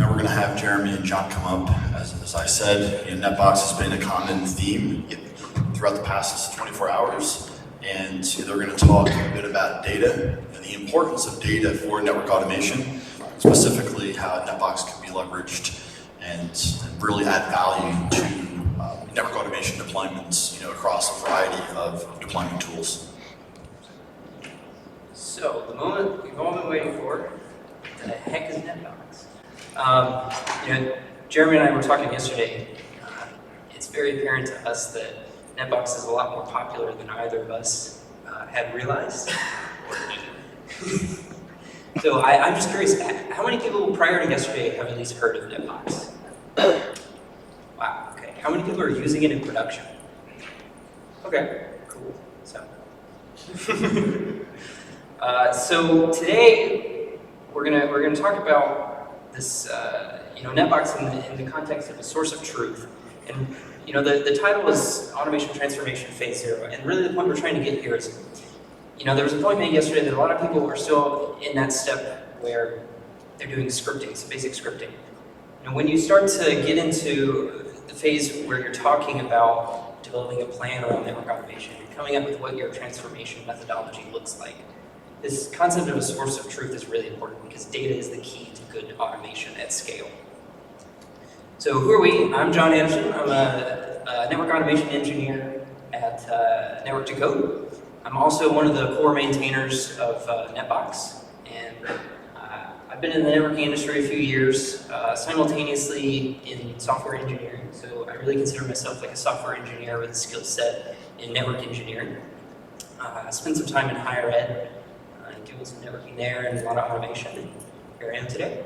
we're going to have Jeremy and John come up. As I said, NetBox has been a common theme throughout the past 24 hours. And they're going to talk a bit about data and the importance of data for network automation, specifically how NetBox can be leveraged and really add value to network automation deployments across a variety of deployment tools. So, the moment we've all been waiting for, what the heck is NetBox? Jeremy and I were talking yesterday. It's very apparent to us that NetBox is a lot more popular than either of us had realized. So I'm just curious, how many people prior to yesterday have at least heard of NetBox? Wow, okay. How many people are using it in production? Okay, cool. So today we're gonna talk about this, NetBox in the context of a source of truth. And the title is Automation Transformation Phase 0, and really the point we're trying to get here is, there was a point made yesterday that a lot of people are still in that step where they're doing scripting, so basic scripting. When you start to get into the phase where you're talking about developing a plan around network automation, and coming up with what your transformation methodology looks like, this concept of a source of truth is really important because data is the key to good automation at scale. So who are we? I'm John Anderson. I'm a network automation engineer at Network to Code. I'm also one of the core maintainers of NetBox, and I've been in the networking industry a few years, simultaneously in software engineering. So I really consider myself like a software engineer with a skill set in network engineering. I spent some time in higher ed, doing some networking there and a lot of automation. And here I am today.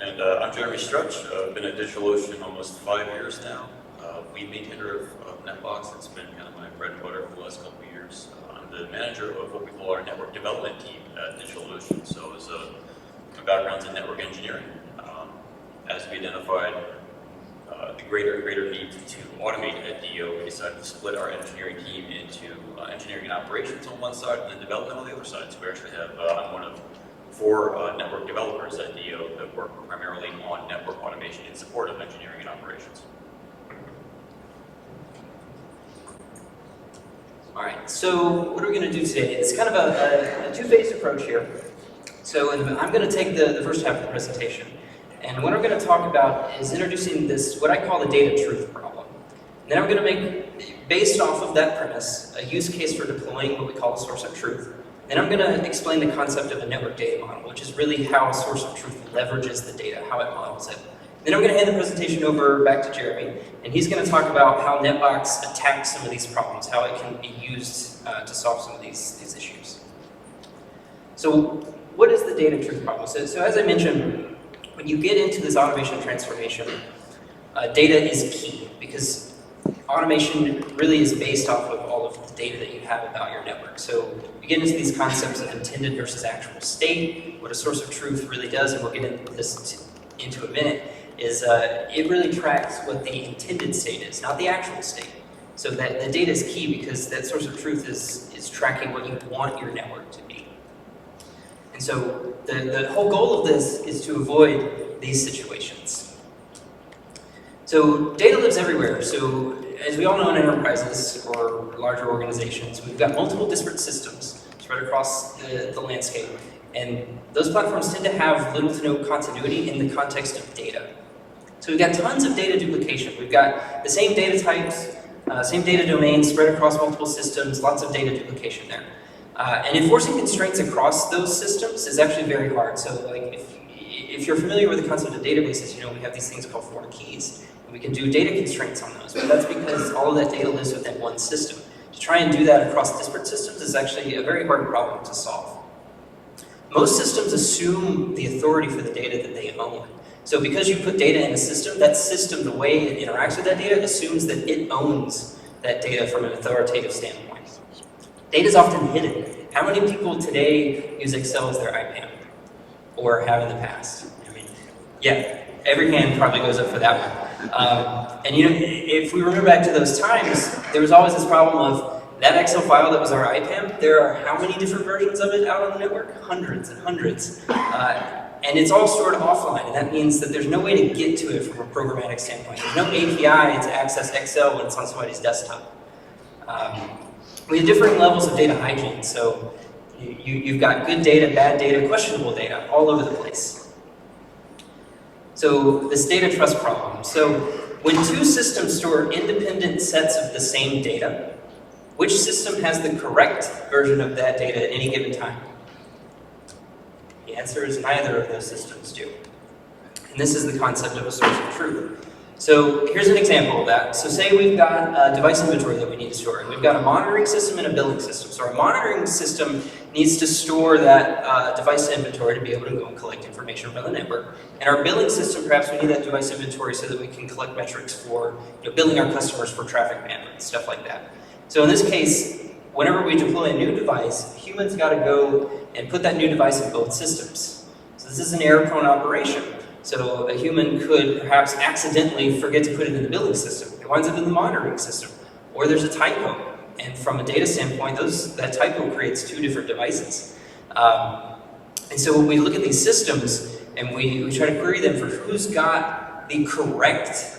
And I'm Jeremy Stretch. I've been at DigitalOcean almost 5 years now. Lead maintainer of NetBox. It's been kind of my bread and butter for the last couple of years. I'm the manager of what we call our network development team at DigitalOcean. So my background's in network engineering. As we identified the greater and greater need to automate at DO, we decided to split our engineering team into engineering and operations on one side and then development on the other side. So we actually have, I'm one of 4 network developers at DO that work primarily on network automation in support of engineering and operations. All right, so what are we going to do today? It's kind of a two-phase approach here. So I'm going to take the first half of the presentation, and what I'm going to talk about is introducing this, what I call the data truth problem. And then I'm going to make, based off of that premise, a use case for deploying what we call a source of truth. Then I'm going to explain the concept of a network data model, which is really how a source of truth leverages the data, how it models it. Then I'm going to hand the presentation over back to Jeremy, and he's going to talk about how NetBox attacks some of these problems, how it can be used to solve some of these issues. So what is the data truth problem? So as I mentioned, when you get into this automation transformation, data is key because automation really is based off of all of the data that you have about your network. So we get into these concepts of intended versus actual state, what a source of truth really does, and we'll get into this into a minute, is it really tracks what the intended state is, not the actual state. So that the data is key because that source of truth is tracking what you want your network to be. And so the whole goal of this is to avoid these situations. So data lives everywhere. So as we all know in enterprises or larger organizations, we've got multiple disparate systems spread across the landscape. And those platforms tend to have little to no continuity in the context of data. So we've got tons of data duplication. We've got the same data types, same data domains spread across multiple systems, lots of data duplication there. And enforcing constraints across those systems is actually very hard. So like if you're familiar with the concept of databases, we have these things called foreign keys. And we can do data constraints on those, but that's because all of that data lives within one system. To try and do that across disparate systems is actually a very hard problem to solve. Most systems assume the authority for the data that they own. So because you put data in a system, that system, the way it interacts with that data, assumes that it owns that data from an authoritative standpoint. Data is often hidden. How many people today use Excel as their IPAM? Or have in the past? Yeah, every hand probably goes up for that one. And if we remember back to those times, there was always this problem of that Excel file that was our IPAM, there are how many different versions of it out on the network? Hundreds and hundreds. And it's all stored offline, and that means that there's no way to get to it from a programmatic standpoint. There's no API to access Excel when it's on somebody's desktop. We have different levels of data hygiene, so you've got good data, bad data, questionable data all over the place. So this data trust problem. So when two systems store independent sets of the same data, which system has the correct version of that data at any given time? The answer is neither of those systems do. And this is the concept of a source of truth. So here's an example of that. So say we've got a device inventory that we need to store, and we've got a monitoring system and a billing system. So our monitoring system needs to store that device inventory to be able to go and collect information from the network. And our billing system, perhaps we need that device inventory so that we can collect metrics for billing our customers for traffic management, stuff like that. So in this case, whenever we deploy a new device, humans got to go and put that new device in both systems. So this is an error-prone operation. So a human could perhaps accidentally forget to put it in the billing system. It winds up in the monitoring system. Or there's a typo. And from a data standpoint, that typo creates two different devices. And so when we look at these systems and we try to query them for who's got the correct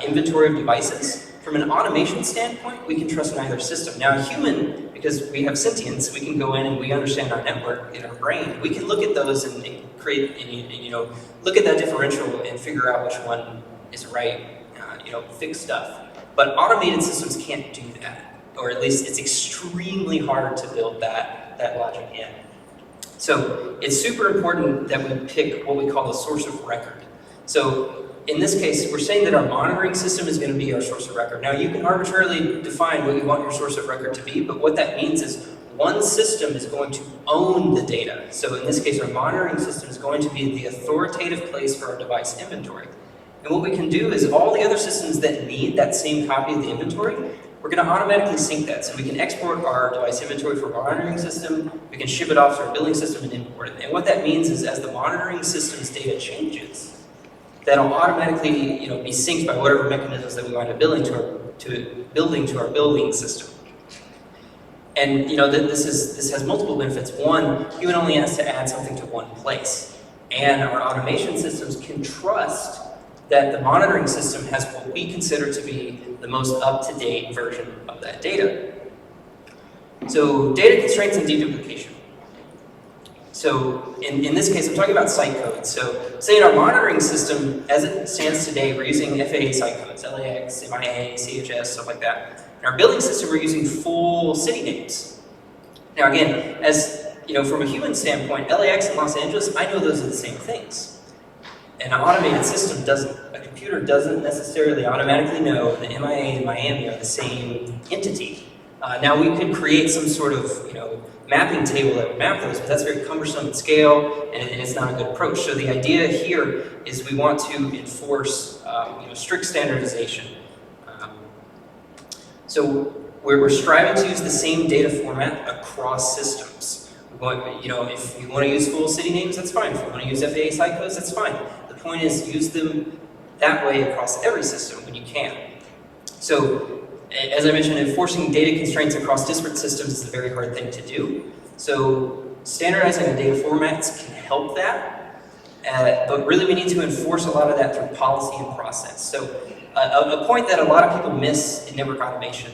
inventory of devices, from an automation standpoint, we can trust neither system. Now a human, because we have sentience, we can go in and we understand our network in our brain. We can look at those and create, and look at that differential and figure out which one is right, fix stuff. But automated systems can't do that, or at least it's extremely hard to build that logic in. So it's super important that we pick what we call a source of record. So in this case, we're saying that our monitoring system is going to be our source of record. Now, you can arbitrarily define what you want your source of record to be, but what that means is one system is going to own the data. So in this case, our monitoring system is going to be the authoritative place for our device inventory. And what we can do is all the other systems that need that same copy of the inventory, we're going to automatically sync that. So we can export our device inventory from our monitoring system, we can ship it off to our billing system and import it. And what that means is as the monitoring system's data changes, that'll automatically be synced by whatever mechanisms that we wind up building to our billing system. And this has multiple benefits. One, human only has to add something to one place. And our automation systems can trust that the monitoring system has what we consider to be the most up-to-date version of that data. So data constraints and deduplication. So in this case, I'm talking about site codes. So say in our monitoring system, as it stands today, we're using FAA site codes, LAX, MIA, CHS, stuff like that. In our billing system, we're using full city names. Now again, from a human standpoint, LAX and Los Angeles, I know those are the same things. An automated system doesn't. A computer doesn't necessarily automatically know that MIA and Miami are the same entity. Now we could create some sort of mapping table that would map those, but that's very cumbersome in scale, and it's not a good approach. So the idea here is we want to enforce strict standardization. So we're striving to use the same data format across systems. If you want to use full city names, that's fine. If you want to use FAA site codes, that's fine. The point is use them that way across every system when you can. So as I mentioned, enforcing data constraints across disparate systems is a very hard thing to do. So standardizing the data formats can help that, but really we need to enforce a lot of that through policy and process. So a point that a lot of people miss in network automation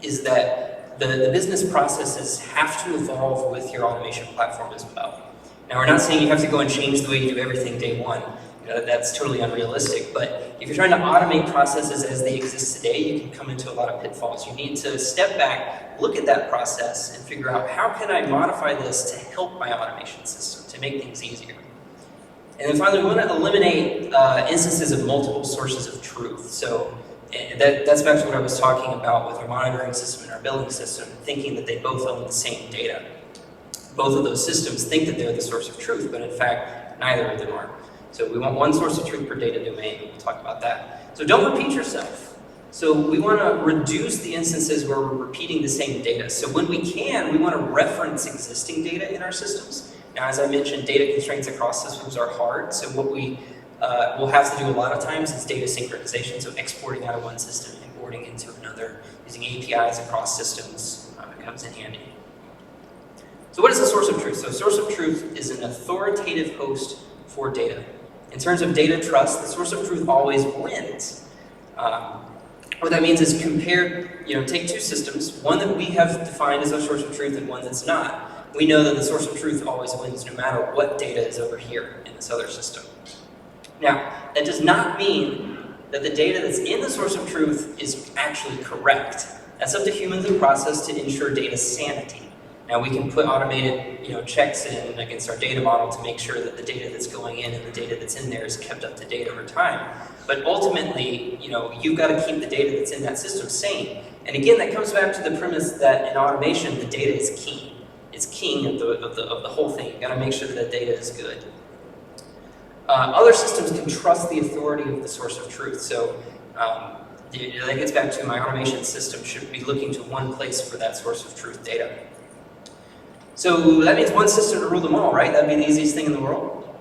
is that the business processes have to evolve with your automation platform as well. Now we're not saying you have to go and change the way you do everything day one. That's totally unrealistic, but if you're trying to automate processes as they exist today, you can come into a lot of pitfalls. You need to step back, look at that process, and figure out how can I modify this to help my automation system, to make things easier. And then finally, we want to eliminate instances of multiple sources of truth. So that's back to what I was talking about with our monitoring system and our billing system, thinking that they both own the same data. Both of those systems think that they're the source of truth, but in fact, neither of them are. So we want one source of truth per data domain. We'll talk about that. So don't repeat yourself. So we want to reduce the instances where we're repeating the same data. So when we can, we want to reference existing data in our systems. Now, as I mentioned, data constraints across systems are hard. So what we will have to do a lot of times is data synchronization. So exporting out of one system, importing into another, using APIs across systems comes in handy. So what is the source of truth? So source of truth is an authoritative host for data. In terms of data trust, the source of truth always wins. What that means is take two systems, one that we have defined as our source of truth and one that's not. We know that the source of truth always wins no matter what data is over here in this other system. Now, that does not mean that the data that's in the source of truth is actually correct. That's up to humans in process to ensure data sanity. Now we can put automated checks in against our data model to make sure that the data that's going in and the data that's in there is kept up to date over time. But ultimately, you've got to keep the data that's in that system sane. And again, that comes back to the premise that in automation, the data is key. It's king of the whole thing. You've got to make sure that the data is good. Other systems can trust the authority of the source of truth. So that gets back to my automation system should be looking to one place for that source of truth data. So that means one system to rule them all, right? That'd be the easiest thing in the world.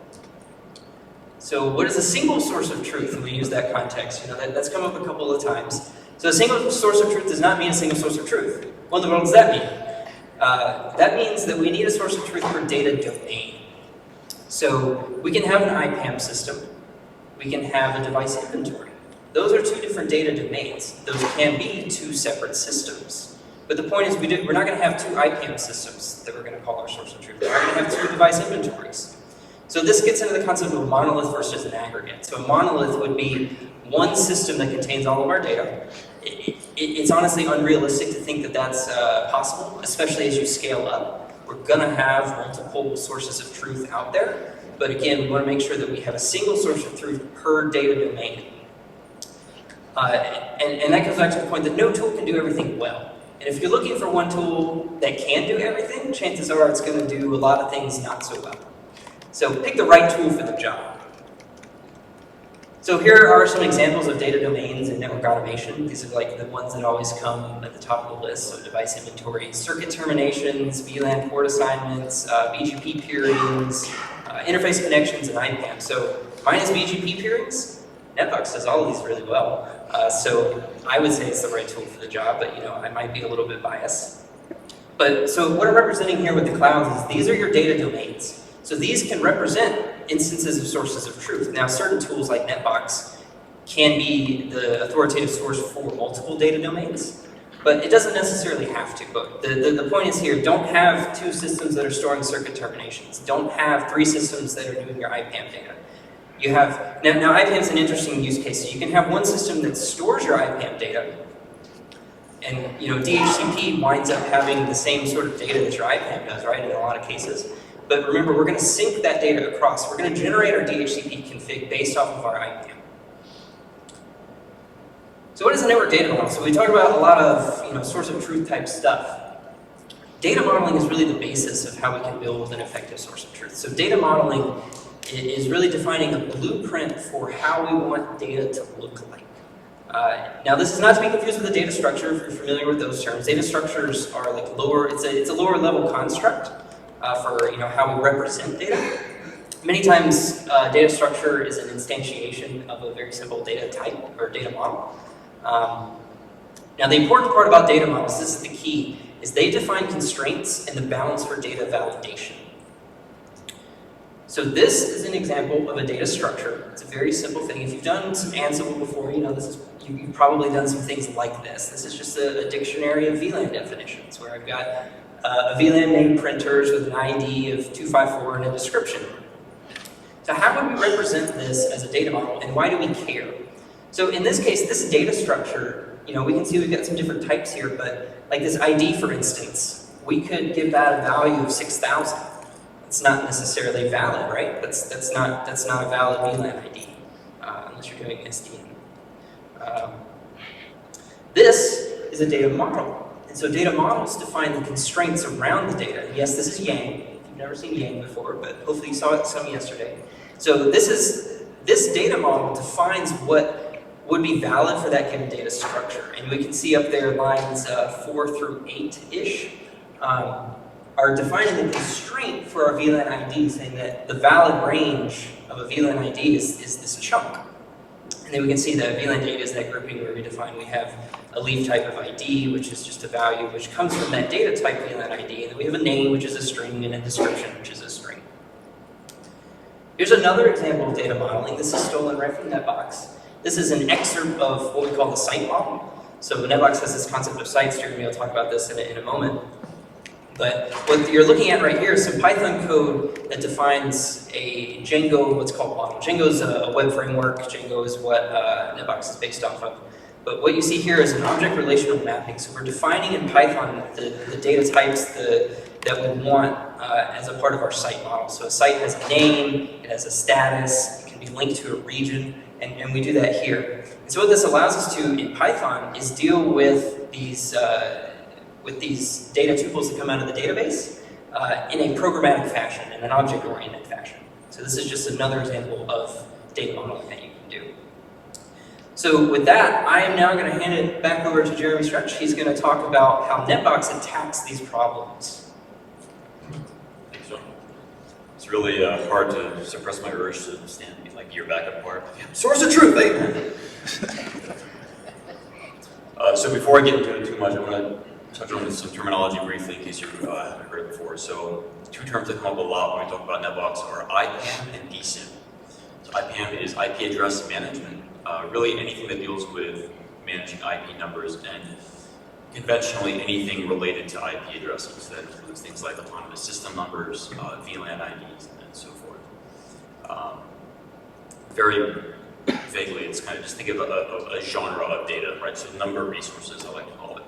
So what is a single source of truth? And we use that context. That's come up a couple of times. So a single source of truth does not mean a single source of truth. What in the world does that mean? That means that we need a source of truth per data domain. So we can have an IPAM system. We can have a device inventory. Those are two different data domains. Those can be two separate systems. But the point is we're not going to have two IPAM systems that we're going to call our source of truth. We're going to have two device inventories. So this gets into the concept of a monolith versus an aggregate. So a monolith would be one system that contains all of our data. It's honestly unrealistic to think that that's possible, especially as you scale up. We're going to have multiple sources of truth out there. But again, we want to make sure that we have a single source of truth per data domain. And that comes back to the point that no tool can do everything well. And if you're looking for one tool that can do everything, chances are it's going to do a lot of things not so well. So pick the right tool for the job. So here are some examples of data domains in network automation. These are like the ones that always come at the top of the list. So device inventory, circuit terminations, VLAN port assignments, BGP peerings, interface connections, and IPAM. So mine is BGP peerings. NetBox does all of these really well. So I would say it's the right tool for the job, but I might be a little bit biased. But so what I'm representing here with the clouds is these are your data domains. So these can represent instances of sources of truth. Now certain tools like NetBox can be the authoritative source for multiple data domains, but it doesn't necessarily have to. But the point is here, don't have two systems that are storing circuit terminations. Don't have three systems that are doing your IPAM data. You have, now IPAM is an interesting use case. So you can have one system that stores your IPAM data, and DHCP winds up having the same sort of data that your IPAM does, right, in a lot of cases. But remember, we're going to sync that data across. We're going to generate our DHCP config based off of our IPAM. So what is a network data model? So we talked about a lot of source of truth type stuff. Data modeling is really the basis of how we can build an effective source of truth. So data modeling is really defining a blueprint for how we want data to look like. Now this is not to be confused with the data structure if you're familiar with those terms. Data structures are like lower, it's a lower level construct for how we represent data. Many times data structure is an instantiation of a very simple data type or data model. Now the important part about data models, this is the key, is they define constraints and the bounds for data validation. So this is an example of a data structure. It's a very simple thing. If you've done some Ansible before, you've probably done some things like this. This is just a dictionary of VLAN definitions where I've got a VLAN name printers with an ID of 254 and a description. So how would we represent this as a data model, and why do we care? So in this case, this data structure, we can see we've got some different types here, but like this ID, for instance, we could give that a value of 6,000. It's not necessarily valid, right? That's not a valid VLAN ID unless you're doing SDN. This is a data model, and so data models define the constraints around the data. Yes, this is Yang. If you've never seen Yang before, but hopefully you saw some yesterday. So this data model defines what would be valid for that given data structure, and we can see up there lines 4 through 8-ish. Are defining the constraint for our VLAN ID, saying that the valid range of a VLAN ID is this chunk. And then we can see that VLAN data is that grouping where we define we have a leaf type of ID, which is just a value which comes from that data type VLAN ID. And then we have a name, which is a string, and a description, which is a string. Here's another example of data modeling. This is stolen right from NetBox. This is an excerpt of what we call the site model. So NetBox has this concept of sites. Jeremy will talk about this in a moment. But what you're looking at right here is some Python code that defines a Django, what's called model. Django is a web framework. Django is what NetBox is based off of. But what you see here is an object relational mapping. So we're defining in Python the data types that we want as a part of our site model. So a site has a name, it has a status, it can be linked to a region, and we do that here. And so what this allows us to, in Python, is deal with these data tuples that come out of the database in a programmatic fashion, in an object-oriented fashion. So this is just another example of data modeling that you can do. So with that, I am now going to hand it back over to Jeremy Stretch. He's going to talk about how NetBox attacks these problems. Thanks, John. It's really hard to suppress my urge to stand like your backup part. Source of truth, eh? So before I get into it too much, I want to touch on some terminology briefly in case you haven't heard it before. So two terms that come up a lot when we talk about NetBox are IPAM and DSIM. So IPAM is IP address management. Really anything that deals with managing IP numbers and conventionally anything related to IP addresses. That includes things like autonomous system numbers, VLAN IDs, and so forth. Very vaguely, it's kind of just think of a genre of data, right? So number of resources, I like to call it.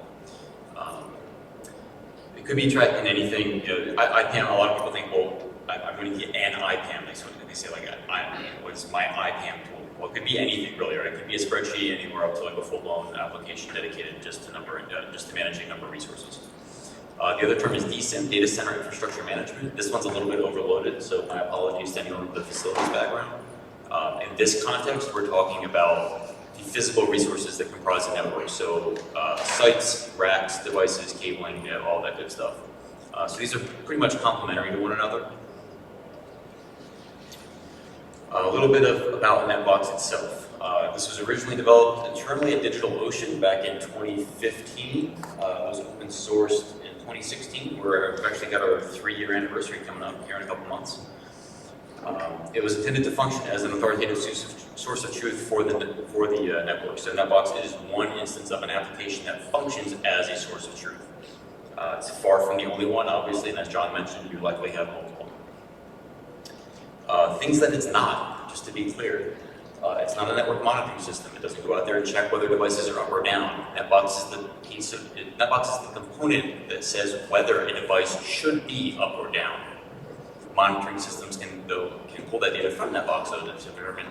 It could be tracked in anything. You know, IPAM, a lot of people think, well, I'm going to get an IPAM. They say like, what's my IPAM tool? Well, it could be anything really, right? It could be a spreadsheet, anywhere up to like a full-blown application dedicated just to managing number of resources. The other term is DSIM, Data Center Infrastructure Management. This one's a little bit overloaded, so my apologies to anyone with the facilities background. In this context, we're talking about the physical resources that comprise a network. So sites, racks, devices, cabling, you know, all that good stuff. So these are pretty much complementary to one another. A little bit about NetBox itself. This was originally developed internally at DigitalOcean back in 2015. It was open sourced in 2016. We've actually got our 3-year anniversary coming up here in a couple months. It was intended to function as an authoritative source of truth for the network. So NetBox is one instance of an application that functions as a source of truth. It's far from the only one, obviously, and as John mentioned, you likely have multiple. Things that it's not, just to be clear, it's not a network monitoring system. It doesn't go out there and check whether devices are up or down. NetBox is the component that says whether a device should be up or down. Monitoring systems can pull that data from NetBox to determine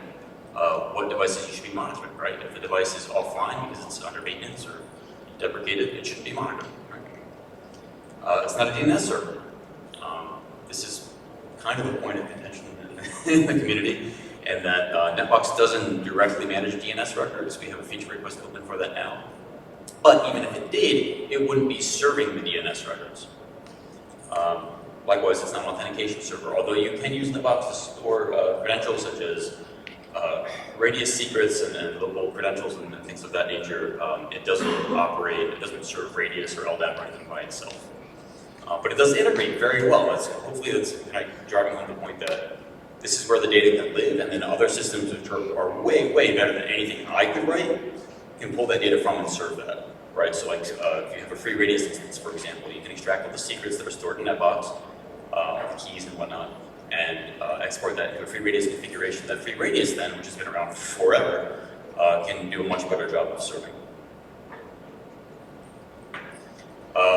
what devices you should be monitoring, right? If the device is offline because it's under maintenance or deprecated, it shouldn't be monitored, right? It's not a DNS server. This is kind of a point of contention in the community, and that NetBox doesn't directly manage DNS records. We have a feature request open for that now. But even if it did, it wouldn't be serving the DNS records. Likewise, it's not an authentication server, although you can use NetBox to store credentials such as radius secrets and local credentials and things of that nature. It doesn't serve radius or LDAP or anything by itself. But it does integrate very well. Hopefully that's kind of driving home the point that this is where the data can live, and then other systems which are way, way better than anything I could write can pull that data from and serve that, right? So like if you have a free radius instance, for example, you can extract all the secrets that are stored in NetBox, the keys and whatnot, and export that into a free radius configuration. That free radius then, which has been around forever, can do a much better job of serving.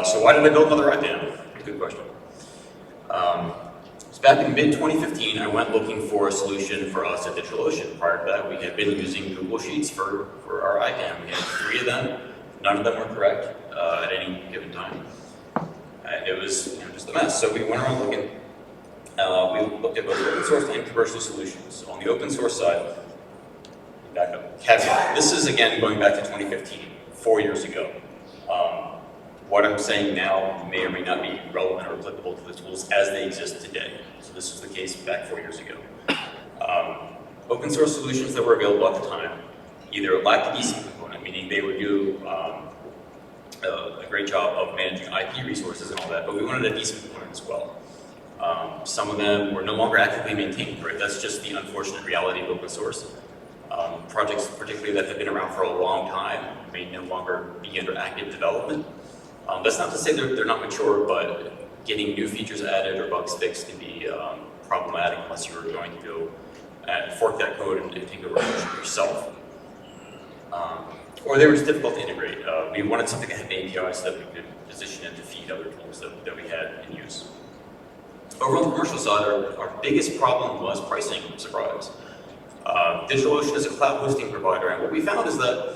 So why did I build another IPAM? Good question. So back in mid-2015, I went looking for a solution for us at DigitalOcean. Prior to that, we had been using Google Sheets for our IPAM. We had 3 of them. None of them were correct at any given time. And it was just a mess. So we went around looking. We looked at both open source and commercial solutions. So on the open source side, back up, caveat. This is, again, going back to 2015, 4 years ago. What I'm saying now may or may not be relevant or applicable to the tools as they exist today. So this was the case back 4 years ago. Open source solutions that were available at the time either lack the decent component, meaning they would do a great job of managing IP resources and all that, but we wanted a decent component as well. Some of them were no longer actively maintained, right? That's just the unfortunate reality of open source. Projects, particularly that have been around for a long time, may no longer be under active development. That's not to say they're not mature, but getting new features added or bugs fixed can be problematic unless you're going to go and fork that code and take over yourself. Or they were just difficult to integrate. We wanted something that had an API so that we could position it to feed other tools that we had in use. Over on the commercial side, our biggest problem was pricing, surprise. DigitalOcean is a cloud hosting provider, and what we found is that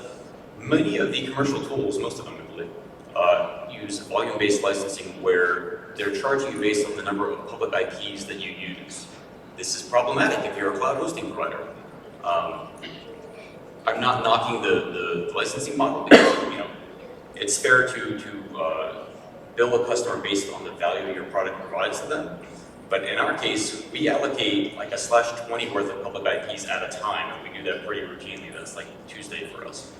many of the commercial tools, most of them I believe, use volume-based licensing where they're charging you based on the number of public IPs that you use. This is problematic if you're a cloud hosting provider. I'm not knocking the licensing model because it's fair to bill a customer based on the value your product provides to them. But in our case, we allocate like a /20 worth of public IPs at a time, and we do that pretty routinely. That's like Tuesday for us.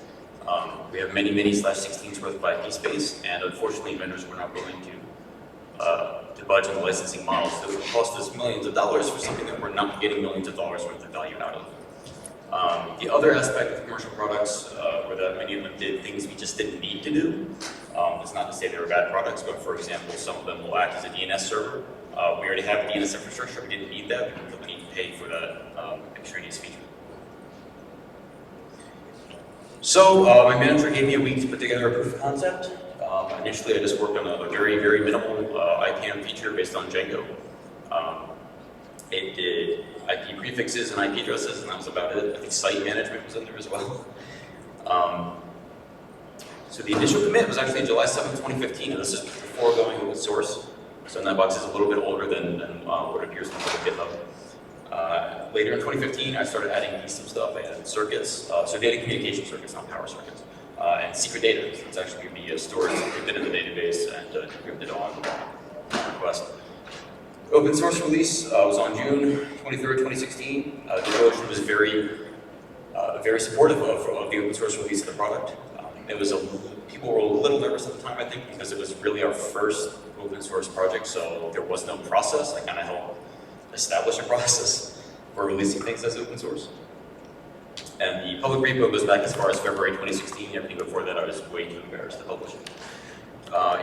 We have many /16s worth of IP space, and unfortunately, vendors were not willing to budge on the licensing model. So it would cost us millions of dollars for something that we're not getting millions of dollars worth of value out of. The other aspect of commercial products were that many of them did things we just didn't need to do. It's not to say they were bad products, but for example, some of them will act as a DNS server. We already have a DNS infrastructure, we didn't need that, we didn't need to pay for that extraneous feature. So my manager gave me a week to put together a proof of concept. Initially, I just worked on a very minimal IPM feature based on Django. It did IP prefixes and IP addresses, and that was about it. I think site management was in there as well. So the initial commit was actually July 7th, 2015, and this is before going open source. So NetBox is a little bit older than what appears on GitHub. Later in 2015, I started adding custom stuff. I added circuits, so data communication circuits, not power circuits, and secret data. So it's actually going to be stored encrypted in the database and encrypted on request. Open source release was on June 23rd, 2016. DigitalOcean was very supportive of the open source release of the product. People were a little nervous at the time, I think, because it was really our first open source project, so there was no process. I kind of helped establish a process for releasing things as open source. And the public repo goes back as far as February 2016. Everything before that, I was way too embarrassed to publish it.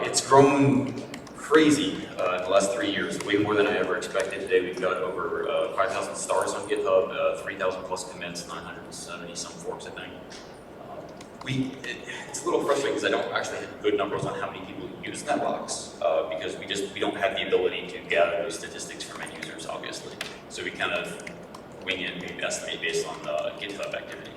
It's grown crazy in the last 3 years, way more than I ever expected. Today we've got over 5,000 stars on GitHub, 3,000 plus commits, 970 some forks, I think. It's a little frustrating because I don't actually have good numbers on how many people use NetBox because we don't have the ability to gather those statistics from end users, obviously. So we kind of wing it and we estimate based on GitHub activity.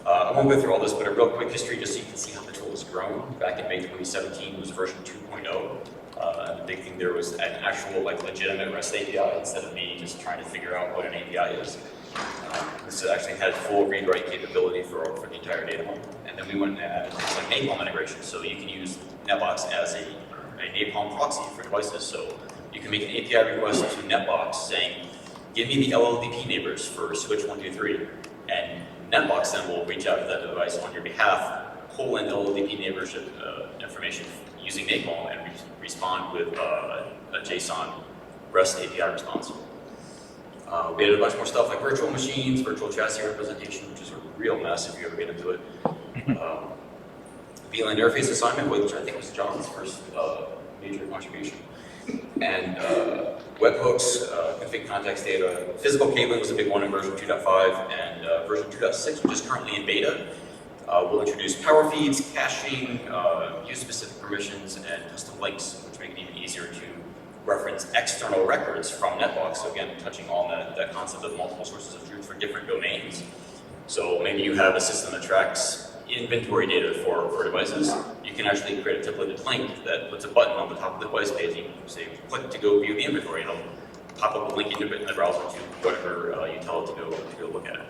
I won't go through all this, but a real quick history just so you can see how the tool has grown. Back in May 2017 was version 2.0. And the big thing there was an actual legitimate REST API instead of me just trying to figure out what an API is. This actually had full read-write capability for the entire data model. And then we went and added things like Napalm integration, so you can use NetBox as a Napalm proxy for devices. So you can make an API request to NetBox saying, give me the LLDP neighbors for switch 123, and NetBox then will reach out to that device on your behalf, pull in LLDP neighborship information using Napalm, and respond with a JSON REST API response. We added a bunch more stuff like virtual machines, virtual chassis representation, which is a real mess if you ever get into it. VLAN interface assignment, which I think was John's first major contribution. And webhooks, config context data. Physical cabling was a big one in version 2.5, and version 2.6, which is currently in beta, will introduce power feeds, caching, use-specific permissions, and custom links, which make it even easier to reference external records from NetBox. So again, touching on that concept of multiple sources of truth for different domains. So maybe you have a system that tracks inventory data for devices. You can actually create a templated link that puts a button on the top of the device page. You can say, click to go view the inventory, and it'll pop up a link in the browser to whatever you tell it to go look at it.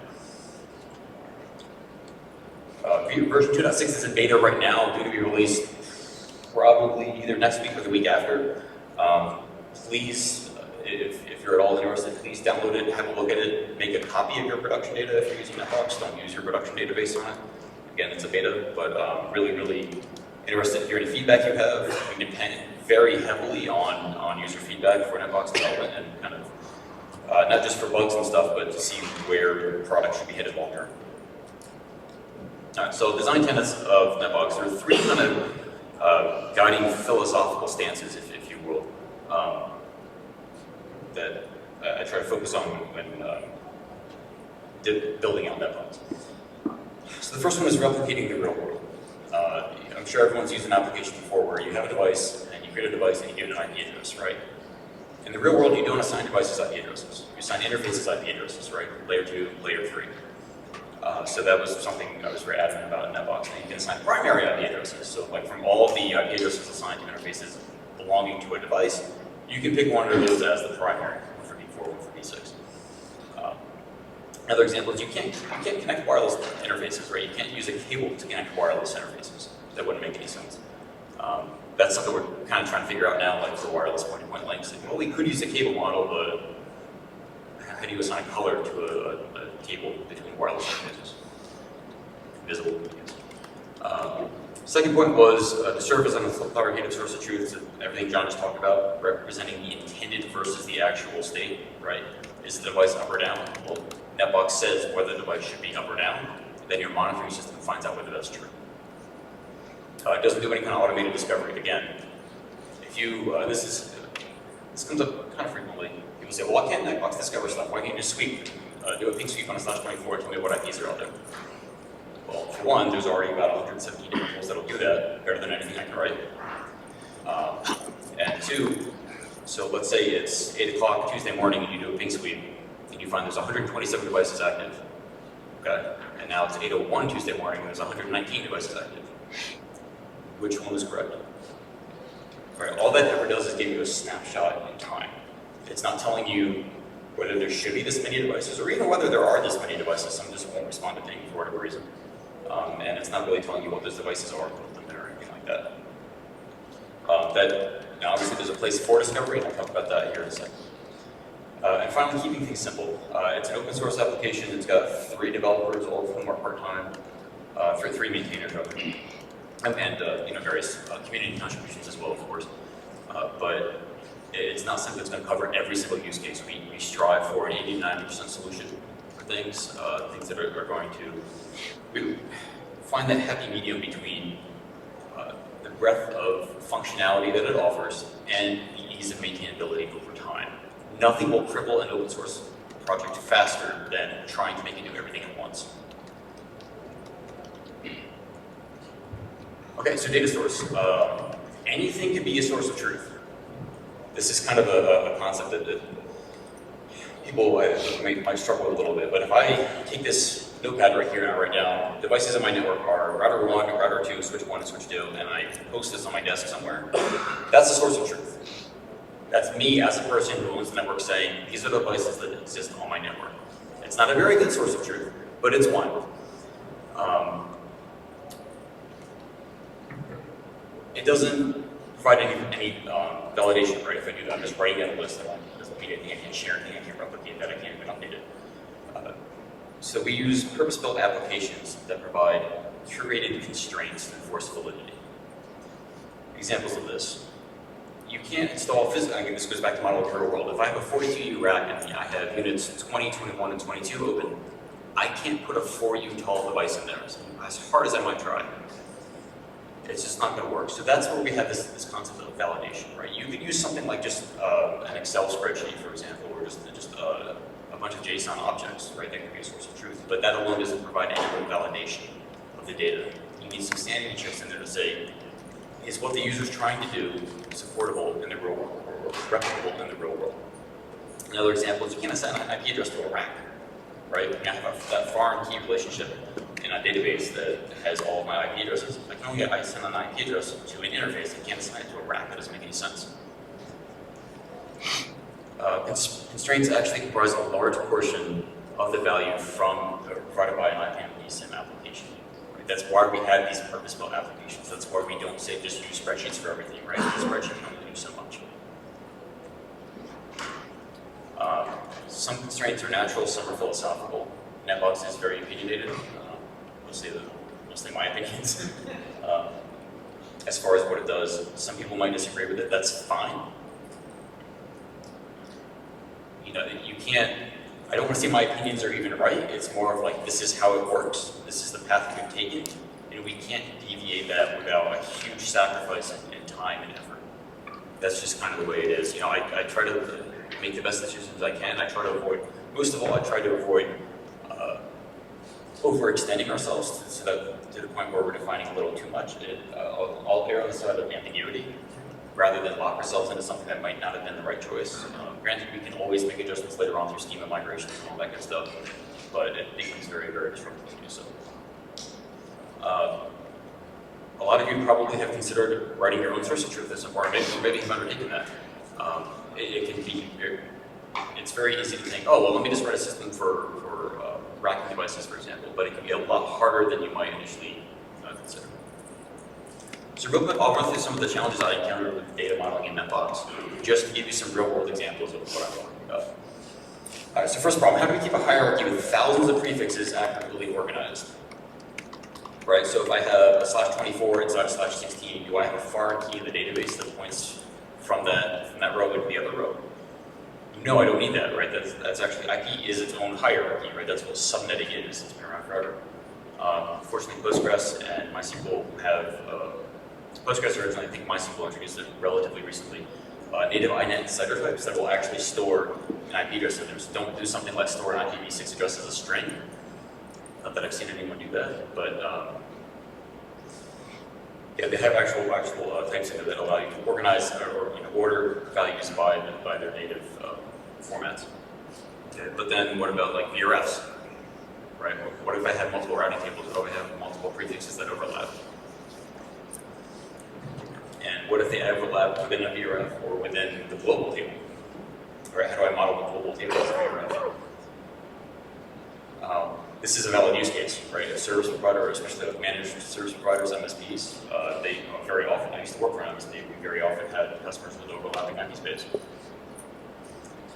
Version 2.6 is in beta right now, due to be released probably either next week or the week after. Please, if you're at all interested, please download it, have a look at it, make a copy of your production data if you're using NetBox. Don't use your production database on it. Again, it's a beta, but really, really interested to hear any feedback you have. We depend very heavily on user feedback for NetBox development and kind of not just for bugs and stuff, but to see where your product should be headed long term. All right, so design tenets of NetBox. There are three kind of guiding philosophical stances, if you will, that I try to focus on when building out NetBox. So the first one is replicating the real world. I'm sure everyone's used an application before where you have a device, and you create a device, and you give it an IP address, right? In the real world, you don't assign devices IP addresses. You assign interfaces IP addresses, right? Layer 2, layer 3. So that was something I was very adamant about in NetBox. And you can assign primary IP addresses. So like from all of the IP addresses assigned to interfaces belonging to a device, you can pick one of those as the primary, one for V4, one for V6. Another example is you can't connect wireless interfaces, right? You can't use a cable to connect wireless interfaces. That wouldn't make any sense. That's something we're kind of trying to figure out now, like for wireless point-to-point links. Well, we could use a cable model, but how do you assign color to a cable between wireless interfaces? Visible, yes. Second point was to serve as an authoritative source of truth, so everything John just talked about, representing the intended versus the actual state, right? Is the device up or down? Well, NetBox says whether the device should be up or down, then your monitoring system finds out whether that's true. It doesn't do any kind of automated discovery. Again, if you, this comes up kind of frequently. People say, well, why can't NetBox discover stuff? Why can't you just sweep, do a ping sweep on a /24 and tell me what IPs are out there? Well, for one, there's already about 170 different tools that'll do that, better than anything I can write. And two, so let's say it's 8 o'clock Tuesday morning and you do a ping sweep, and you find there's 127 devices active. Okay? And now it's 8:01 Tuesday morning and there's 119 devices active. Which one is correct? Right, all that ever does is give you a snapshot in time. It's not telling you whether there should be this many devices or even whether there are this many devices. Some just won't respond to ping for whatever reason. And it's not really telling you what those devices are, put them there or anything like that. Now obviously there's a place for discovery, and I'll talk about that here in a second. And finally, keeping things simple. It's an open source application. It's got 3 developers, all of whom are part-time, 3 maintainers rather. And various community contributions as well, of course. But it's not something that's going to cover every single use case. We strive for an 80-90% solution for things, things that are going to find that happy medium between the breadth of functionality that it offers and the ease of maintainability over time. Nothing will cripple an open source project faster than trying to make it do everything at once. Okay, so data source. Anything can be a source of truth. This is kind of a concept that people might struggle with a little bit, but if I take this notepad right here and I write down devices in my network are router 1, router 2, switch 1, and switch 2, and I post this on my desk somewhere, that's a source of truth. That's me as a person who owns the network saying, these are the devices that exist on my network. It's not a very good source of truth, but it's one. It doesn't provide any validation, right? If I do that, I'm just writing down a list. It doesn't mean anything. I can't share anything. I can't replicate that. I can't even update it. So we use purpose-built applications that provide curated constraints to enforce validity. Examples of this. You can't install physical, this goes back to model of the real world. If I have a 42U rack and I have units 20, 21, and 22 open, I can't put a 4U tall device in there, as hard as I might try. It's just not going to work. So that's where we have this concept of validation, right? You could use something like just an Excel spreadsheet, for example, or just a bunch of JSON objects, right? That could be a source of truth. But that alone doesn't provide any real validation of the data. You need some sanity checks in there to say, is what the user's trying to do supportable in the real world, or replicable in the real world? Another example is you can't assign an IP address to a rack, right? You can't have that foreign key relationship in a database that has all of my IP addresses. I can only send an IP address to an interface. I can't assign it to a rack. That doesn't make any sense. Constraints actually comprise a large portion of the value provided by an IPM DSIM application. Right? That's why we have these purpose-built applications. That's why we don't say just use spreadsheets for everything, right? The spreadsheet can only do so much. constraints are natural, some are philosophical. NetBox is very opinionated, mostly my opinions. As far as what it does, some people might disagree with it, that's fine. You know, you can't, I don't want to say my opinions are even right, it's more of like, this is how it works, this is the path we've taken, and we can't deviate that without a huge sacrifice in time and effort. That's just kind of the way it is. You know, I try to make the best decisions I can. I try to avoid, most of all, I try to avoid overextending ourselves to the point where we're defining a little too much. I'll err on the side of ambiguity rather than lock ourselves into something that might not have been the right choice. Granted, we can always make adjustments later on through schema migrations and all that good stuff, but it becomes very, very disruptive to do so. A lot of you probably have considered writing your own source of truth at some point, or maybe have undertaken that. It can be, it's very easy to think, oh, well, let me just write a system for racking devices, for example, but it can be a lot harder than you might initially consider. So real quick, I'll run through some of the challenges I encountered with data modeling in NetBox, just to give you some real-world examples of what I'm talking about. All right, so first problem, how do we keep a hierarchy with thousands of prefixes accurately organized? Right, so if I have a /24 inside a /16, do I have a foreign key in the database that points from that row into the other row? No, I don't need that, right? That's actually, IP is its own hierarchy, right? That's what subnetting is. It's been around forever. Fortunately, Postgres and MySQL have, Postgres originally, I think MySQL introduced it relatively recently, native INET setter types that will actually store an IP address in there. So don't do something like store an IPv6 address as a string. Not that I've seen anyone do that, but yeah, they have actual types in there that allow you to organize or order values by their native formats. Okay, but then what about like VRFs, right? What if I have multiple routing tables? What if I have multiple prefixes that overlap? And what if they overlap within a VRF or within the global table? Right? How do I model the global table as a VRF? This is a valid use case, right? A service provider, especially with managed service providers, MSPs, they very often, I used to work for an MSP, we very often had customers with overlapping IP space.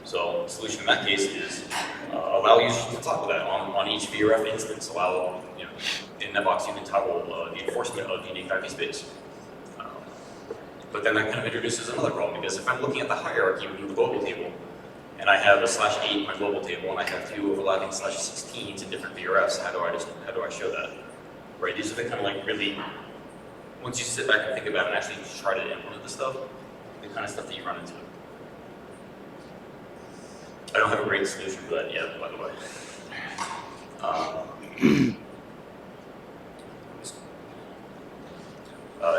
So the solution in that case is allow users to toggle that on each VRF instance. Allow, in NetBox you can toggle the enforcement of unique IP space. But then that kind of introduces another problem, because if I'm looking at the hierarchy within the global table, and I have a /8 in my global table, and I have two overlapping /16s in different VRFs, how do I show that? Right, these are the kind of like really, once you sit back and think about it and actually try to implement this stuff, the kind of stuff that you run into. I don't have a great solution for that yet, by the way.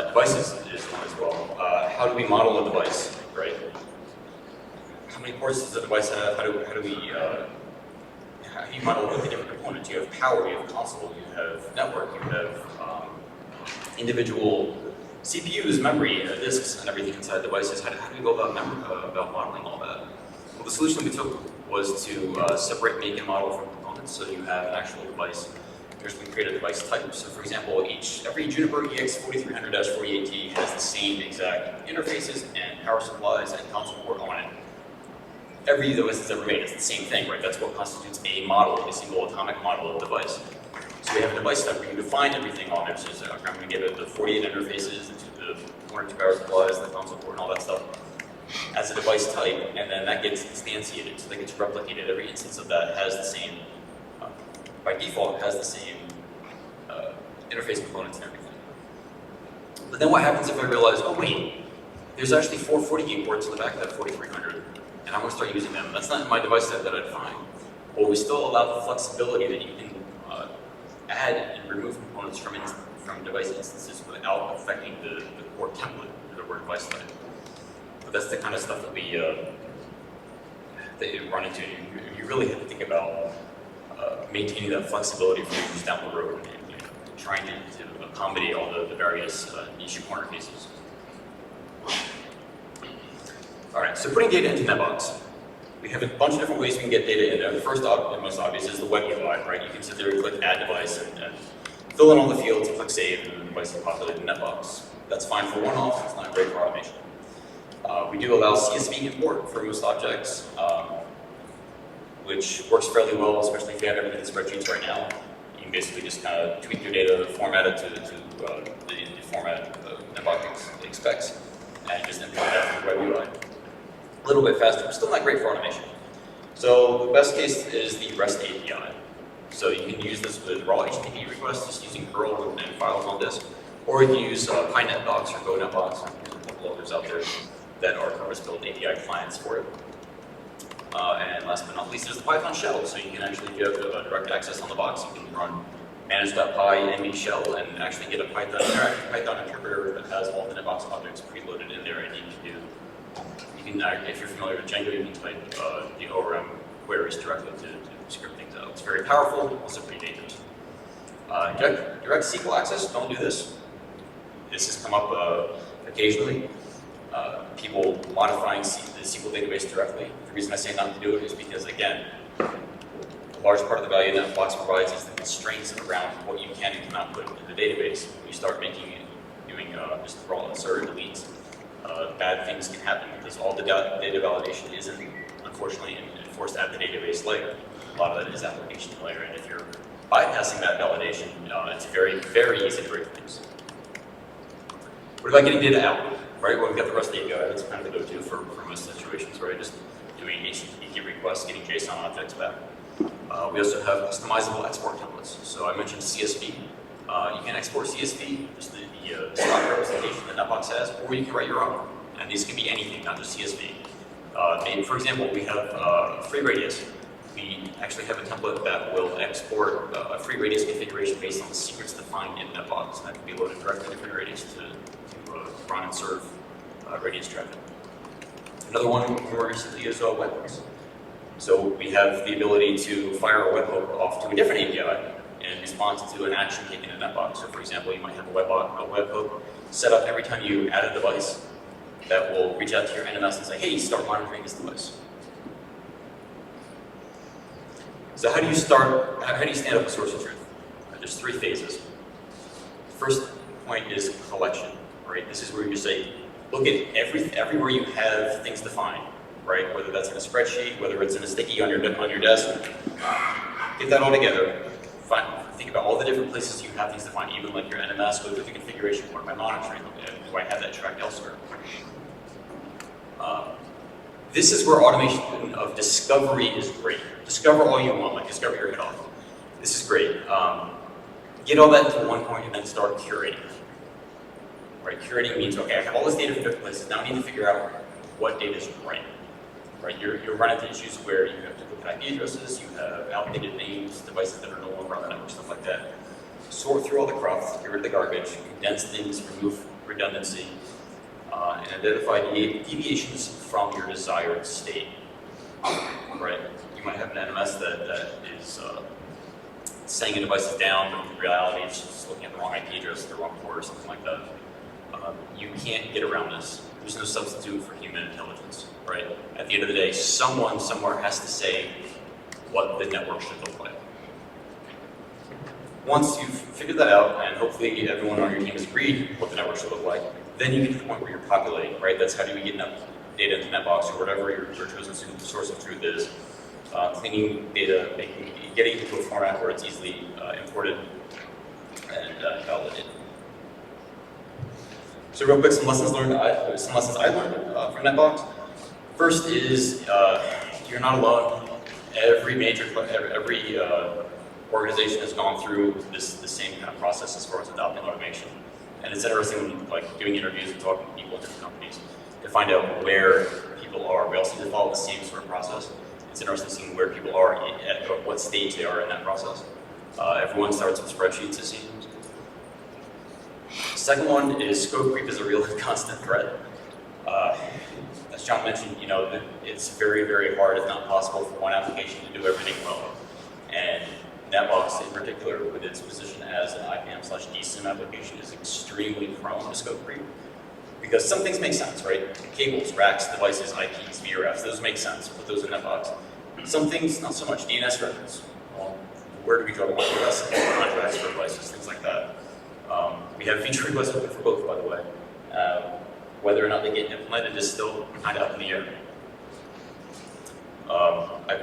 Devices is one as well. How do we model a device, right? How many ports does the device have? How do you model the different components? You have power, you have console, you have network, you have individual CPUs, memory, disks, and everything inside devices. How do we go about modeling all that? Well, the solution we took was to separate make and model from components, so you have an actual device. Here's when we create a device type. So, for example, every Juniper EX4300-48T has the same exact interfaces and power supplies and console port on it. Every device that's ever made, it's the same thing, right? That's what constitutes a model, a single atomic model of device. So we have a device type where you define everything on there. So I'm going to give it the 48 interfaces, the 102 power supplies, the console port, and all that stuff as a device type, and then that gets instantiated, so that gets replicated. Every instance of that has the same, by default, has the same interface components and everything. But then what happens if I realize, oh wait, there's actually 4 40 ports in the back of that 4300, and I want to start using them. That's not in my device type that I define. Well, we still allow the flexibility that you can add and remove components from device instances without affecting the core template or the core device type. But that's the kind of stuff that we that you run into. You really have to think about maintaining that flexibility for users down the road and trying to accommodate all the various niche corner cases. All right, so putting data into NetBox. We have a bunch of different ways we can get data in there. The first and most obvious is the web UI, right? You can sit there and click add device and fill in all the fields, click save, and the device will populate in NetBox. That's fine for one-off, it's not great for automation. We do allow CSV import for most objects. which works fairly well, especially if you have everything in spreadsheets right now. You can basically just kind of tweak your data, format it to the format NetBox expects, and just import that from the web UI. A little bit faster, but still not great for automation. So the best case is the REST API. So you can use this with raw HTTP requests, just using curl and files on disk, or you can use NetBox or GoNetBox, and there's a couple others out there that are purpose-built API clients for it. And last but not least, there's the Python shell. So you can actually, if you have direct access on the box, you can run manage.py NB shell and actually get a Python interpreter that has all the NetBox objects preloaded in there, and you can if you're familiar with Django, you can type the ORM queries directly to script things out. It's very powerful, also pretty dangerous. Direct SQL access, don't do this. This has come up occasionally. People modifying the SQL database directly. The reason I say not to do it is because, again, a large part of the value that NetBox provides is the constraints around what you can and cannot put in the database. When you start doing just raw insert and deletes, bad things can happen because all the data validation isn't, unfortunately, enforced at the database layer. A lot of that is application layer, and if you're bypassing that validation, it's very, very easy to break things. What about getting data out? Right, well, we've got the REST API, that's kind of the go-to for most situations, right? Just doing HTTP requests, getting JSON objects back. We also have customizable export templates. So I mentioned CSV. You can export CSV, just the stock representation that NetBox has, or you can write your own. And these can be anything, not just CSV. For example, we have free radius. We actually have a template that will export a free radius configuration based on the secrets defined in NetBox. And that can be loaded directly to free radius to run and serve radius traffic. Another one more recently is webhooks. So we have the ability to fire a webhook off to a different API in response to an action taken in NetBox. So for example, you might have a webhook set up every time you add a device that will reach out to your NMS and say, hey, start monitoring this device. So how do you stand up a source of truth? There's three phases. First point is collection. Right? This is where you say, look at everywhere you have things defined, right? Whether that's in a spreadsheet, whether it's in a sticky on your desk, get that all together. Think about all the different places you have things defined, even like your NMS, go through the configuration part by monitoring. Do I have that tracked elsewhere? This is where automation of discovery is great. Discover all you want, like discover your head off. This is great. Get all that into one point and then start curating. Right, curating means, okay, I have all this data from different places, now I need to figure out what data is right. Right, you're running into issues where you have duplicate IP addresses, you have outdated names, devices that are no longer on the network, stuff like that. Sort through all the cruft, get rid of the garbage, condense things, remove redundancy, and identify deviations from your desired state. Right, you might have an NMS that is saying a device is down, but in reality it's just looking at the wrong IP address, the wrong port, or something like that. You can't get around this. There's no substitute for human intelligence, right? At the end of the day, someone somewhere has to say what the network should look like. Once you've figured that out, and hopefully everyone on your team has agreed what the network should look like, then you get to the point where you're populating, right? That's how do we get enough data into NetBox or whatever your chosen source of truth is. Cleaning data, getting it into a format where it's easily imported and validated. So real quick, some lessons I learned from NetBox. First is you're not alone. Every organization has gone through the same kind of process as far as adopting automation. And it's interesting when like doing interviews and talking to people in different companies to find out where people are. We all seem to follow the same sort of process. It's interesting seeing where people are at what stage they are in that process. Everyone starts with spreadsheets, it seems. Second one is scope creep is a real constant threat. As John mentioned, it's very, very hard, if not possible, for one application to do everything well. And NetBox, in particular, with its position as an IPAM/DSIM application, is extremely prone to scope creep. Because some things make sense, right? Cables, racks, devices, IPs, VRFs, those make sense. Put those in NetBox. Some things, not so much. DNS records. Well, where do we draw the line? Contracts for devices, things like that. We have feature requests open for both, by the way. Whether or not they get implemented is still kind of up in the air. I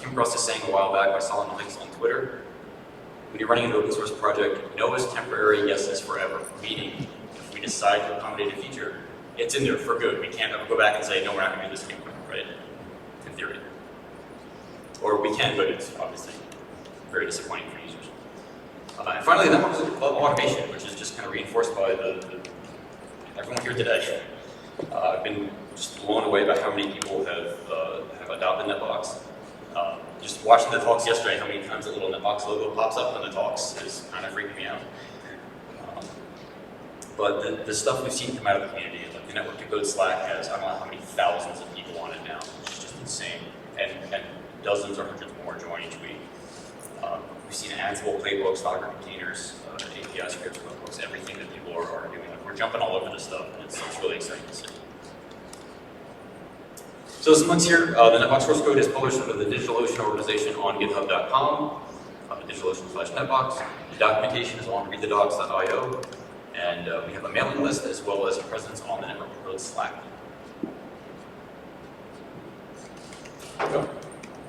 came across this saying a while back. I saw it on links on Twitter. When you're running an open source project, no is temporary, yes is forever. Meaning, if we decide to accommodate a feature, it's in there for good. We can't ever go back and say, no, we're not going to do this anymore, right? In theory. Or we can, but it's obviously very disappointing for users. And finally, that was automation, which is just kind of reinforced by everyone here today. I've been just blown away by how many people have adopted NetBox. Just watching the talks yesterday, how many times the little NetBox logo pops up in the talks is kind of freaking me out. But the stuff we've seen come out of the community, like the Network to Code Slack has, I don't know how many thousands of people on it now, which is just insane. And dozens or hundreds more join each week. We've seen Ansible playbooks, Docker containers, API scripts, notebooks, everything that people are doing. Like, we're jumping all over this stuff, and it's really exciting to see. So some links here. The NetBox source code is published under the DigitalOcean organization on github.com, DigitalOcean/NetBox. The documentation is on readthedocs.io, and we have a mailing list as well as a presence on the Network Code Slack.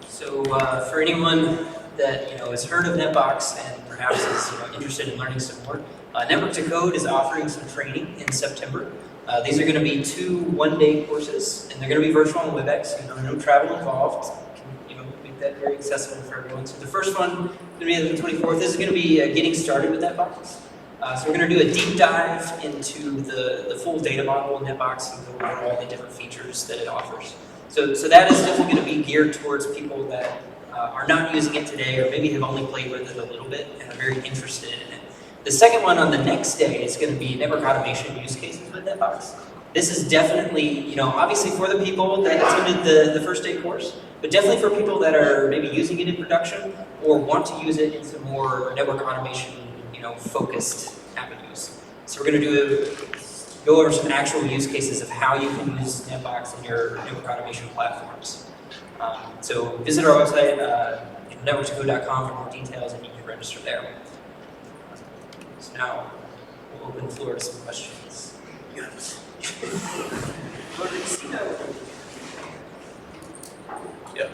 So for anyone that has heard of NetBox and perhaps is interested in learning some more, Network to Code is offering some training in September. These are going to be 2 one-day courses, and they're going to be virtual on WebEx. No travel involved. Can make that very accessible for everyone. So the first one going to be on the 24th. This is going to be getting started with NetBox. So we're going to do a deep dive into the full data model of NetBox and go over all the different features that it offers. So that is definitely going to be geared towards people that are not using it today, or maybe have only played with it a little bit and are very interested in it. The second one on the next day is going to be network automation use cases with NetBox. This is definitely, obviously for the people that attended the first day course, but definitely for people that are maybe using it in production or want to use it in some more network automation, focused avenues. So we're going to go over some actual use cases of how you can use NetBox in your network automation platforms. So visit our website, network2go.com for more details, and you can register there. So now we'll open the floor to some questions. Yes. Yeah.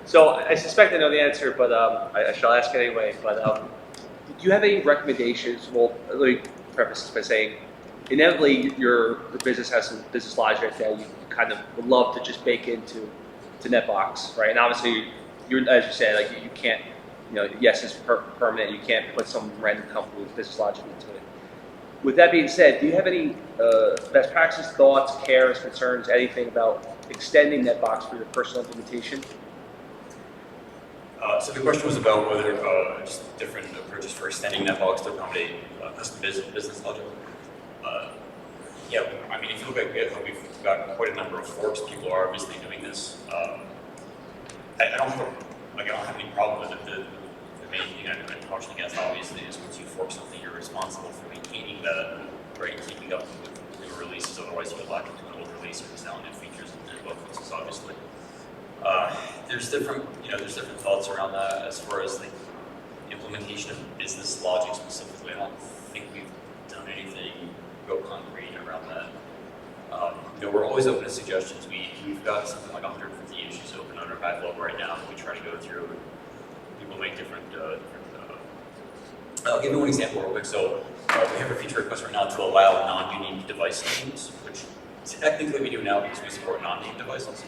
So I suspect I know the answer, but I shall ask it anyway. But do you have any recommendations? Well, let me preface this by saying, inevitably your business has some business logic that you kind of would love to just bake into NetBox, right? And obviously, as you said, like you can't, yes, it's permanent. You can't put some random company's business logic into it. With that being said, do you have any best practices, thoughts, cares, concerns, anything about extending NetBox for your personal implementation? So the question was about whether just different approaches for extending NetBox to accommodate custom business logic. Yeah, I mean, if you look at GitHub, we've got quite a number of forks. People are obviously doing this. I don't have any problem with it. The main thing I'm caution against, obviously, is once you fork something, you're responsible for maintaining that, right? Keeping up with newer releases. Otherwise, you get locked into an old release and miss out on new features and bug fixes, obviously. There's different thoughts around that as far as the implementation of business logic specifically. I don't think we've done anything real concrete around that. We're always open to suggestions. We've got something like 150 issues open on our backlog right now that we try to go through. People make different. I'll give you one example real quick. So we have a feature request right now to allow non-unique device names, which technically we do now because we support non-named devices.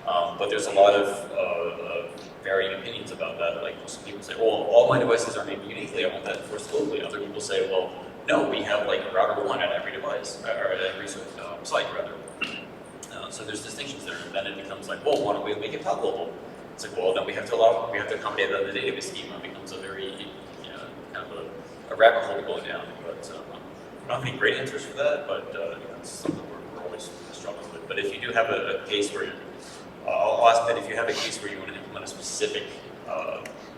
But there's a lot of varying opinions about that. Like some people say, well, all my devices are named uniquely. I want that enforced globally. Other people say, well, no, we have like router 1 at every device, or at every site rather. So there's distinctions there, and then it becomes like, well, why don't we make it cloud global? It's like, well, then we have to accommodate that in the database schema. It becomes a very, kind of a rabbit hole to go down. But I don't have any great answers for that, but it's something we're always struggling with. But if you do have a case where I'll ask that if you have a case where you want to implement a specific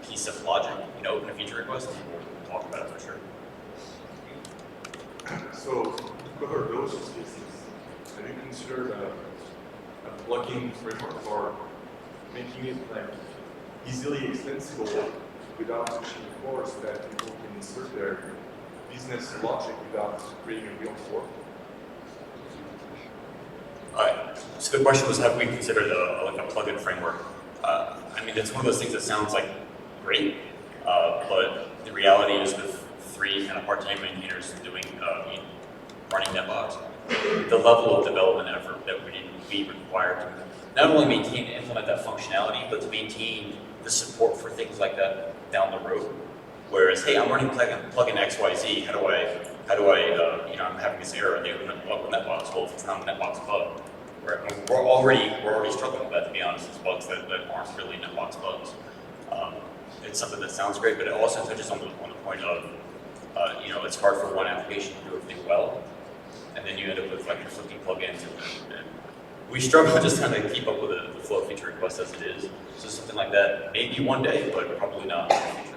piece of logic, open a feature request, and we'll talk about it for sure. So, to cover those use cases, have you considered a plugin framework for making it easily extensible without switching the core so that people can insert their business logic without creating a real fork? All right. So the question was, have we considered like a plugin framework? I mean, it's one of those things that sounds like great, but the reality is with 3 kind of part-time maintainers doing running NetBox, the level of development effort that we require to not only maintain and implement that functionality, but to maintain the support for things like that down the road. Whereas, hey, I'm running plugin XYZ. How do I, I'm having this error. They open up with NetBox. Well, if it's not a NetBox bug, we're already struggling with that. To be honest, it's bugs that aren't really NetBox bugs. It's something that sounds great, but it also touches on the point of, it's hard for one application to do everything well, and then you end up with like conflicting plugins, and we struggle just trying to keep up with the flow of feature requests as it is. So something like that, maybe one day, but probably not in the future.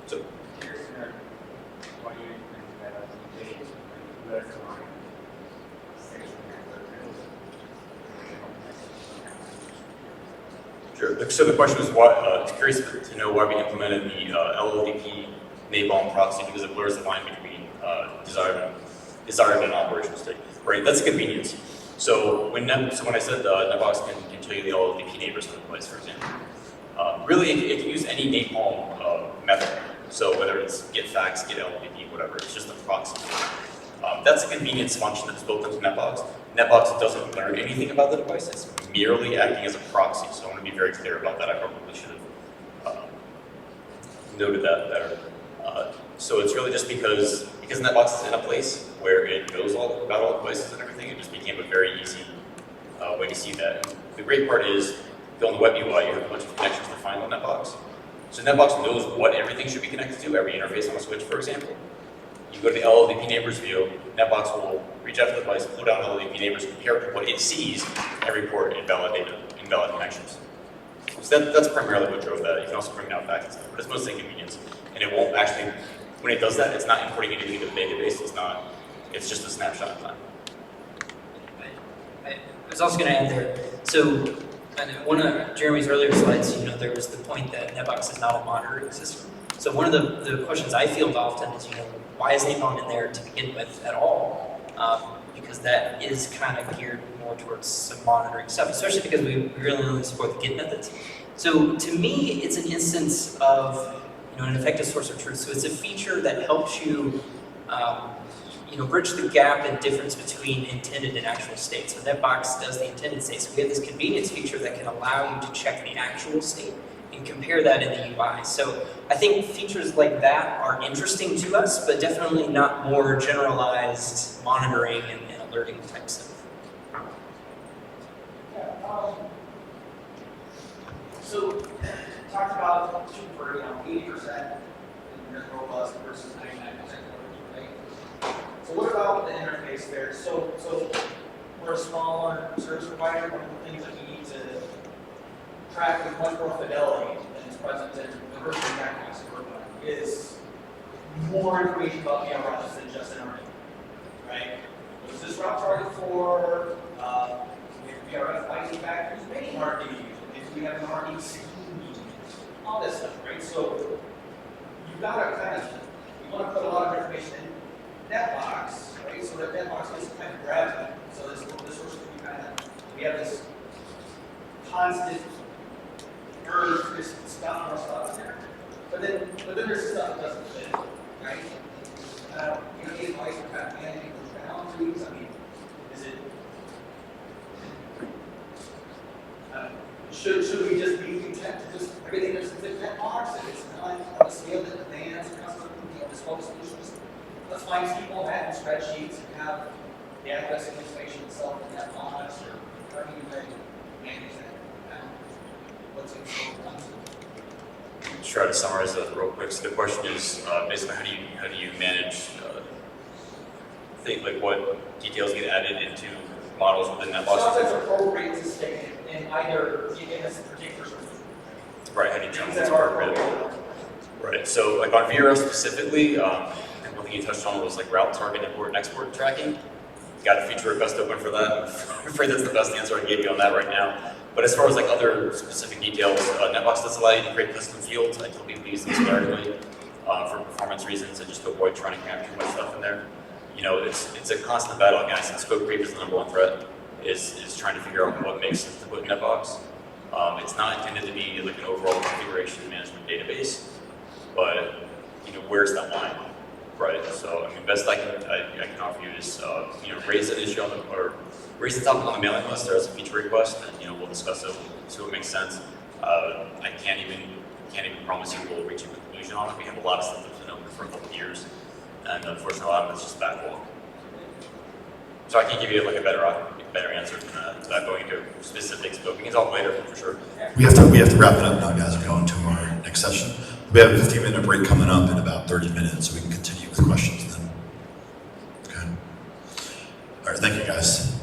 So, sure. So the question was, curious to know why we implemented the LLDP napalm proxy, because it blurs the line between desired and operational state. Right, that's convenience. So when I said NetBox can tell you the LLDP neighbors of the device, for example, really it can use any napalm method. So whether it's get facts, get LLDP, whatever, it's just a proxy. That's a convenience function that's built into NetBox. NetBox doesn't learn anything about the device. It's merely acting as a proxy. So I want to be very clear about that. I probably should have noted that better. So it's really just because NetBox is in a place where it knows about all the devices and everything, it just became a very easy way to see that. And the great part is, if you go on the web UI, you have a bunch of connections defined on NetBox. So NetBox knows what everything should be connected to, every interface on a switch, for example. You go to the LLDP neighbors view, NetBox will reach out to the device, pull down LLDP neighbors, compare to what it sees, and report invalid data, invalid connections. So that's primarily what drove that. You can also bring out facts and stuff, but it's mostly convenience. And it won't actually, when it does that, it's not importing anything to the database. It's just a snapshot of time. I was also going to add there, so one of Jeremy's earlier slides, there was the point that NetBox is not a monitoring system. So one of the questions I field often is, why is napalm in there to begin with at all? Because that is kind of geared more towards some monitoring stuff, especially because we really only support the Git methods. So to me, it's an instance of an effective source of truth. So it's a feature that helps you, bridge the gap and difference between intended and actual state. So NetBox does the intended state. So we have this convenience feature that can allow you to check the actual state and compare that in the UI. So I think features like that are interesting to us, but definitely not more generalized monitoring and alerting type stuff. So talked about shooting for 80% in robust versus 99% coverage, right? So what about the interface there? So we're a smaller service provider. One of the things that we need to track with much more fidelity than is present in the version of NetBox is more information about the routes than just an RF, right? What is this route target for? If we are RFID factors, many RFID users. If we have an RFID scheme, all this stuff, right? So you've got to you want to put a lot of information in NetBox, right? So that NetBox is kind of grabs it. So this source can be we have this constant urge to just stuff more stuff in there. But then there's stuff that doesn't fit, right? Any advice for kind of managing those boundaries? I mean, is it should we just be content to just everything that's in that box? If it's not on a scale that demands custom, bespoke solutions, let's find people that have spreadsheets and have the address and information itself in that box, or how do you manage that? What's in Try to summarize that real quick. So the question is basically how do you manage what details get added into models within NetBox? Stuff that's appropriate to stay in either in this particular sort of right. How do you determine what's appropriate? Right. So like on VRF specifically, and one thing you touched on was like route target import and export tracking. Got a feature request open for that. I'm afraid that's the best answer I can give you on that right now. But as far as like other specific details, NetBox does allow you to create custom fields. I tell people to use them sparingly for performance reasons and just to avoid trying to capture too much stuff in there. you know, it's a constant battle. Again, I think scope creep is the number one threat. Is trying to figure out what makes sense to put in NetBox. It's not intended to be like an overall configuration management database, but you know, where's that line, right? So I mean, best I can offer you is you know, raise an issue on the, or raise the topic on the mailing list or as a feature request, and you know, we'll discuss it, see what makes sense. I can't even promise you we'll reach a conclusion on it. We have a lot of stuff that's been open for a couple of years, and unfortunately, a lot of it's just backlog. So I can give you like a better answer than that, without going into specifics, but we can talk later for sure. We have to wrap it up now, guys. We're going to our next session. We have a 15-minute break coming up in about 30 minutes, so we can continue with questions then. Okay. All right, thank you, guys.